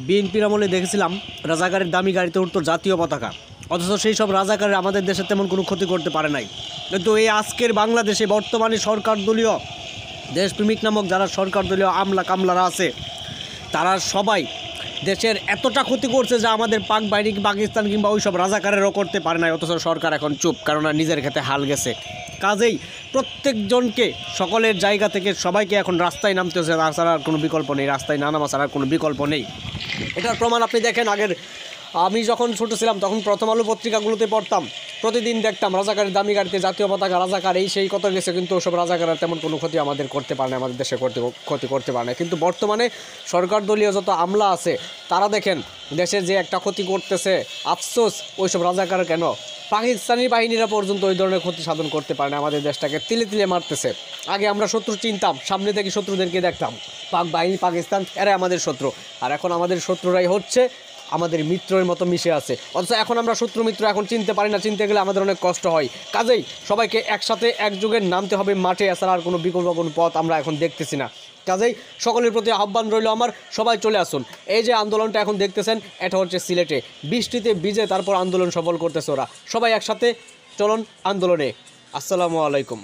বিএনপির আমলে দেখেছিলাম রাজাকারের দামি গাড়িতে উঠতো জাতীয় পতাকা, অথচ সেই সব রাজাকারের আমাদের দেশে তেমন কোনো ক্ষতি করতে পারে নাই। কিন্তু এই আজকের বাংলাদেশে বর্তমানে সরকার দলীয় দেশপ্রেমিক নামক যারা সরকার দলীয় আমলা কামলারা আছে, তারা সবাই দেশের এতটা ক্ষতি করছে যা আমাদের পাক বাহিনী পাকিস্তান কিংবা ওই সব রাজাকারেরও করতে পারে নাই। অথচ সরকার এখন চুপ, কারণ নিজের ক্ষেত্রে হাল গেছে। কাজেই প্রত্যেকজনকে সকলের জায়গা থেকে সবাইকে এখন রাস্তায় নামতে হচ্ছে, তাছাড়া আর কোনো বিকল্প নেই। রাস্তায় না নামা ছাড়া আর কোনো বিকল্প নেই। এটার প্রমাণ আপনি দেখেন, আগের আমি যখন ছোটো ছিলাম তখন প্রথম আলো পত্রিকাগুলোতে পড়তাম, প্রতিদিন দেখতাম রাজাকারের দামি গাড়িতে জাতীয় পতাকা, রাজাকার এই সেই কত গেছে, কিন্তু ওসব রাজাকার তেমন কোনো ক্ষতি আমাদের করতে পারে না, আমাদের দেশে ক্ষতি করতে পারে না। কিন্তু বর্তমানে সরকার দলীয় যত আমলা আছে তারা দেখেন দেশের যে একটা ক্ষতি করতেছে, আফসোস ওইসব রাজাকার কেন, পাকিস্তানি বাহিনীরা পর্যন্ত ওই ধরনের ক্ষতি সাধন করতে পারে না, আমাদের দেশটাকে তিলে তিলে মারতেছে। আগে আমরা শত্রু চিনতাম, সামনে থেকে শত্রুদেরকে দেখতাম, পাক বাহিনী পাকিস্তান এরাই আমাদের শত্রু, আর এখন আমাদের শত্রুরাই হচ্ছে আমাদের মিত্রের মতো মিশে আছে। অথচ এখন আমরা শত্রু মিত্র এখন চিনতে পারি না, চিনতে গেলে আমাদের অনেক কষ্ট হয়। কাজেই সবাইকে একসাথে একযোগে নামতে হবে মাঠে, এছাড়া আর কোনো বিকল্প কোনো পথ আমরা এখন দেখতেছি না। কাজেই সকলের প্রতি আহ্বান রইল আমার, সবাই চলে আসুন। এই যে আন্দোলনটা এখন দেখতেছেন, এটা হচ্ছে সিলেটে বৃষ্টিতে ভিজে তারপর আন্দোলন সফল করতেছে ওরা। সবাই একসাথে চলুন আন্দোলনে। আসসালামু আলাইকুম।